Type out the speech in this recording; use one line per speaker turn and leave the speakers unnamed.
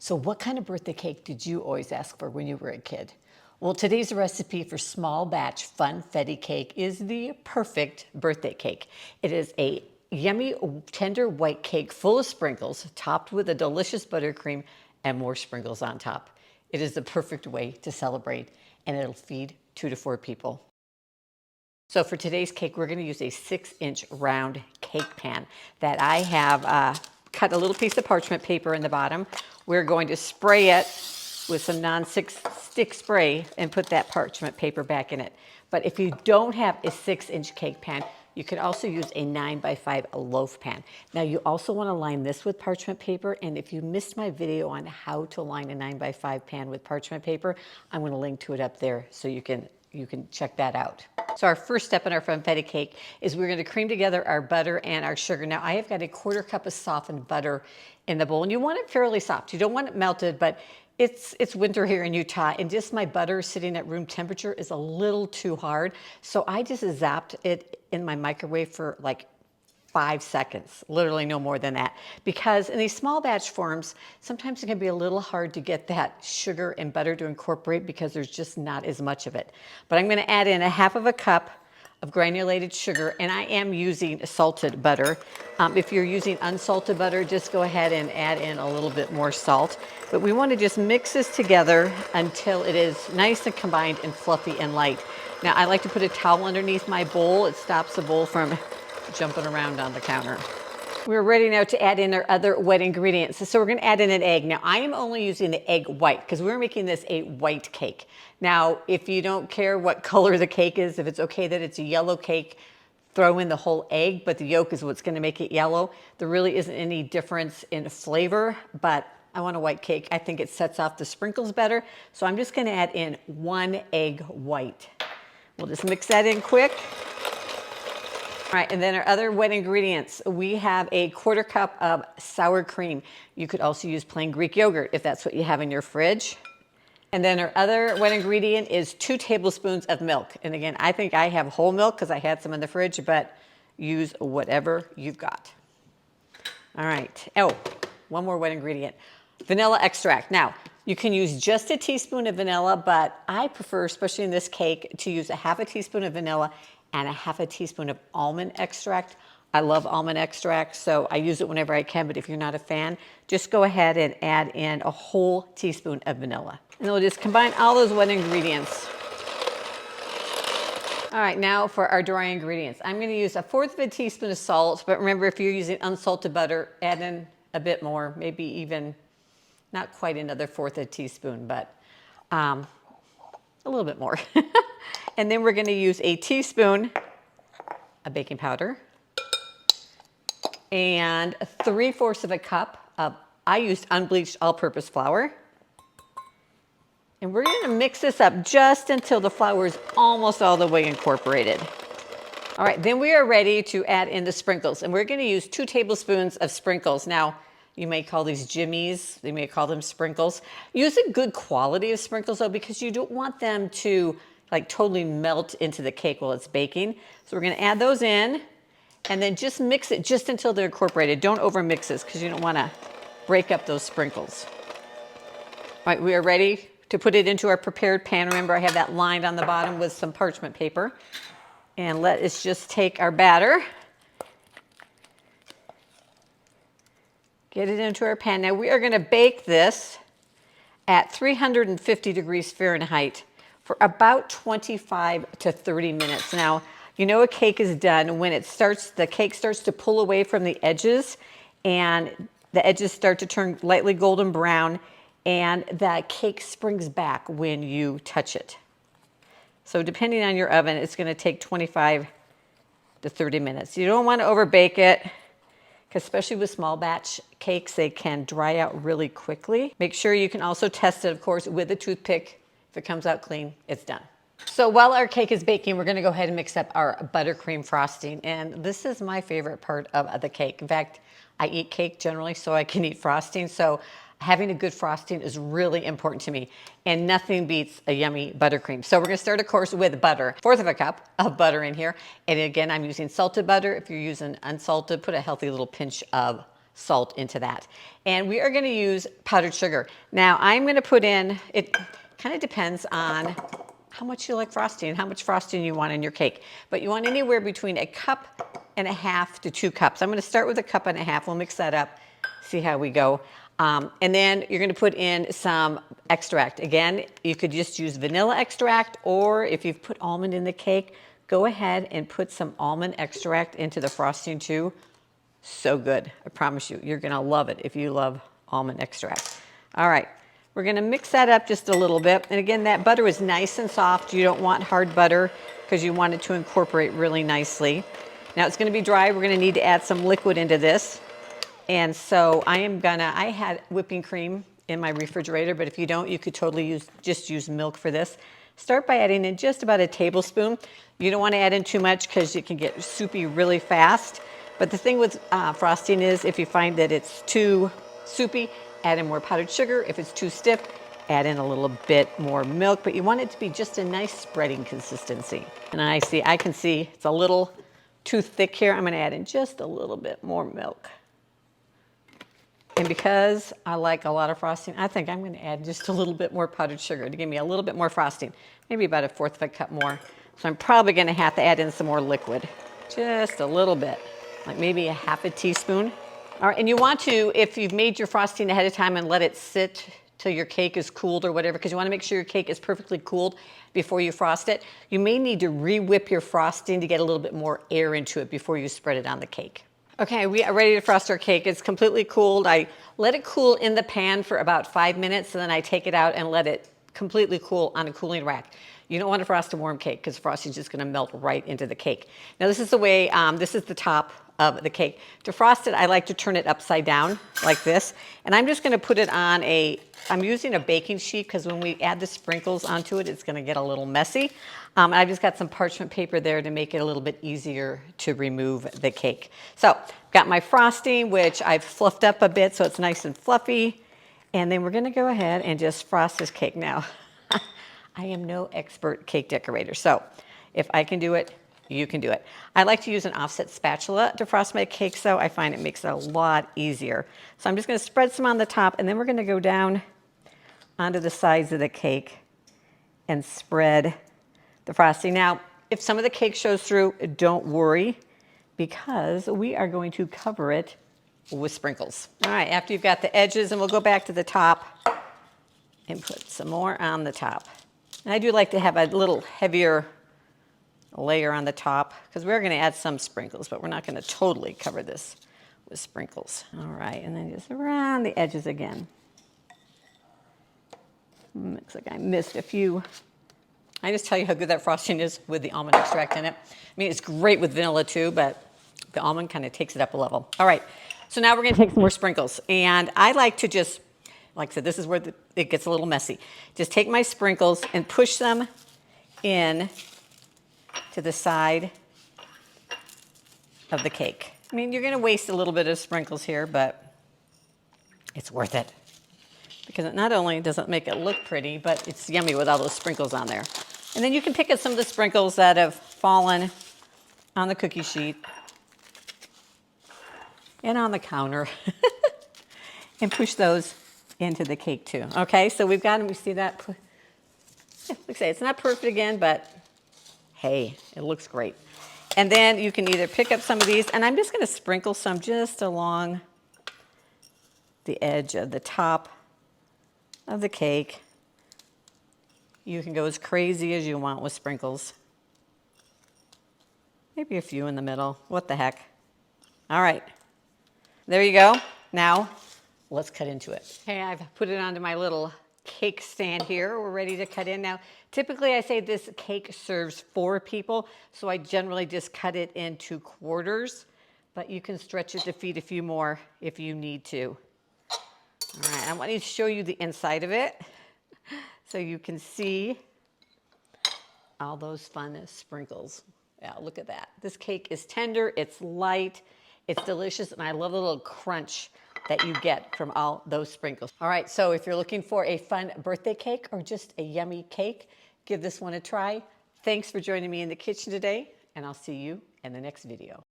So what kind of birthday cake did you always ask for when you were a kid? Well, today's recipe for small batch Funfetti cake is the perfect birthday cake. It is a yummy, tender white cake full of sprinkles, topped with a delicious buttercream and more sprinkles on top. It is the perfect way to celebrate, and it'll feed 2 to 4 people. So for today's cake, we're going to use a 6-inch round cake pan that I have cut a little piece of parchment paper in the bottom. We're going to spray it with some non-stick spray and put that parchment paper back in it. But if you don't have a 6-inch cake pan, you could also use a 9x5 loaf pan. Now you also want to line this with parchment paper, and if you missed my video on how to line a 9x5 pan with parchment paper, I'm going to link to it up there so you can check that out. So our first step in our Funfetti cake is we're going to cream together our butter and our sugar. Now I have got a 1/4 cup of softened butter in the bowl, and you want it fairly soft. You don't want it melted, but it's winter here in Utah, and just my butter sitting at room temperature is a little too hard. So I just zapped it in my microwave for like 5 seconds, literally no more than that. Because in these small batch forms, sometimes it can be a little hard to get that sugar and butter to incorporate because there's just not as much of it. But I'm gonna add in a 1/2 cup of granulated sugar, and I am using salted butter. If you're using unsalted butter, just go ahead and add in a little bit more salt. But we wanna just mix this together until it is nice and combined and fluffy and light. Now I like to put a towel underneath my bowl. It stops the bowl from jumping around on the counter. We're ready now to add in our other wet ingredients. So we're going to add in an egg. Now I am only using the egg white because we're making this a white cake. Now if you don't care what color the cake is, if it's okay that it's a yellow cake, throw in the whole egg, but the yolk is what's going to make it yellow. There really isn't any difference in flavor, but I want a white cake. I think it sets off the sprinkles better. So I'm just going to add in 1 egg white. We'll just mix that in quick. All right, and then our other wet ingredients. We have a 1/4 cup of sour cream. You could also use plain Greek yogurt if that's what you have in your fridge. And then our other wet ingredient is 2 tablespoons of milk. And again, I think I have whole milk because I had some in the fridge, but use whatever you've got. All right, oh, one more wet ingredient, vanilla extract. Now, you can use just a teaspoon of vanilla, but I prefer, especially in this cake, to use a 1/2 teaspoon of vanilla and a 1/2 teaspoon of almond extract. I love almond extract, so I use it whenever I can, but if you're not a fan, just go ahead and add in a whole teaspoon of vanilla. And then we'll just combine all those wet ingredients. All right, now for our dry ingredients. I'm gonna use 1/4 teaspoon of salt, but remember if you're using unsalted butter, add in a bit more, maybe even not quite another 1/4 teaspoon, but a little bit more. And then we're going to use a teaspoon of baking powder and 3/4 of a cup of, I used unbleached all-purpose flour. And we're going to mix this up just until the flour is almost all the way incorporated. All right, then we are ready to add in the sprinkles. And we're going to use 2 tablespoons of sprinkles. Now, you may call these jimmies, they may call them sprinkles. Use a good quality of sprinkles though, because you don't want them to like totally melt into the cake while it's baking. So we're gonna add those in and then just mix it just until they're incorporated. Don't over mix this because you don't wanna break up those sprinkles. All right, we are ready to put it into our prepared pan. Remember I have that lined on the bottom with some parchment paper. And let us just take our batter, get it into our pan. Now we are gonna bake this at 350 degrees Fahrenheit for about 25 to 30 minutes. Now, you know a cake is done when the cake starts to pull away from the edges and the edges start to turn lightly golden brown and the cake springs back when you touch it. So depending on your oven, it's gonna take 25 to 30 minutes. You don't wanna overbake it, because especially with small batch cakes, they can dry out really quickly. Make sure you can also test it, of course, with a toothpick. If it comes out clean, it's done. So while our cake is baking, we're gonna go ahead and mix up our buttercream frosting. And this is my favorite part of the cake. In fact, I eat cake generally so I can eat frosting. So having a good frosting is really important to me. And nothing beats a yummy buttercream. So we're gonna start, of course, with butter. 1/4 cup of butter in here. And again, I'm using salted butter. If you're using unsalted, put a healthy little pinch of salt into that. And we are going to use powdered sugar. Now I'm going to put in, it kind of depends on how much you like frosting, how much frosting you want in your cake. But you want anywhere between 1.5 cups to 2 cups. I'm going to start with 1.5 cups. We'll mix that up, see how we go. And then you're going to put in some extract. Again, you could just use vanilla extract, or if you've put almond in the cake, go ahead and put some almond extract into the frosting too. So good. I promise you, you're going to love it if you love almond extract. All right. We're going to mix that up just a little bit. And again, that butter is nice and soft. You don't want hard butter because you want it to incorporate really nicely. Now it's going to be dry. We're going to need to add some liquid into this. And so I had whipping cream in my refrigerator, but if you don't, you could totally just use milk for this. Start by adding in just about 1 tablespoon. You don't want to add in too much because it can get soupy really fast. But the thing with frosting is if you find that it's too soupy, add in more powdered sugar. If it's too stiff, add in a little bit more milk. But you want it to be just a nice spreading consistency. And I can see it's a little too thick here. I'm going to add in just a little bit more milk. And because I like a lot of frosting, I think I'm going to add just a little bit more powdered sugar to give me a little bit more frosting. Maybe about 1/4 of a cup more. So I'm probably going to have to add in some more liquid. Just a little bit, like maybe 1/2 teaspoon. All right, and you want to, if you've made your frosting ahead of time and let it sit till your cake is cooled or whatever, because you want to make sure your cake is perfectly cooled before you frost it, you may need to re-whip your frosting to get a little bit more air into it before you spread it on the cake. Okay, we are ready to frost our cake. It's completely cooled. I let it cool in the pan for about 5 minutes, and then I take it out and let it completely cool on a cooling rack. You don't want to frost a warm cake because frosting is just going to melt right into the cake. Now this is the way, this is the top of the cake. To frost it, I like to turn it upside down like this. And I'm just going to put it on I'm using a baking sheet because when we add the sprinkles onto it, it's going to get a little messy. I've just got some parchment paper there to make it a little bit easier to remove the cake. So got my frosting, which I've fluffed up a bit so it's nice and fluffy. And then we're going to go ahead and just frost this cake now. I am no expert cake decorator, so if I can do it, you can do it. I like to use an offset spatula to frost my cake, so I find it makes it a lot easier. So I'm just going to spread some on the top, and then we're going to go down onto the sides of the cake and spread the frosting. Now, if some of the cake shows through, don't worry, because we are going to cover it with sprinkles. All right, after you've got the edges, and we'll go back to the top and put some more on the top. And I do like to have a little heavier layer on the top because we're going to add some sprinkles, but we're not going to totally cover this with sprinkles. All right, and then just around the edges again. Looks like I missed a few. I just tell you how good that frosting is with the almond extract in it. I mean, it's great with vanilla too, but the almond kind of takes it up a level. All right, so now we're going to take some more sprinkles. And I like to just, like I said, this is where it gets a little messy. Just take my sprinkles and push them in to the side of the cake. I mean, you're going to waste a little bit of sprinkles here, but it's worth it. Because it not only does it make it look pretty, but it's yummy with all those sprinkles on there. And then you can pick up some of the sprinkles that have fallen on the cookie sheet and on the counter and push those into the cake too. Okay, so we've got them. We see that. Like I say, it's not perfect again, but hey, it looks great. And then you can either pick up some of these, and I'm just going to sprinkle some just along the edge of the top of the cake. You can go as crazy as you want with sprinkles. Maybe a few in the middle. What the heck? All right. There you go. Now, let's cut into it. Okay, I've put it onto my little cake stand here. We're ready to cut in. Now, typically I say this cake serves 4 people, so I generally just cut it into quarters, but you can stretch it to feed a few more if you need to. All right, I want to show you the inside of it so you can see all those fun sprinkles. Yeah, look at that. This cake is tender, it's light, it's delicious, and I love the little crunch that you get from all those sprinkles. All right, so if you're looking for a fun birthday cake or just a yummy cake, give this one a try. Thanks for joining me in the kitchen today, and I'll see you in the next video.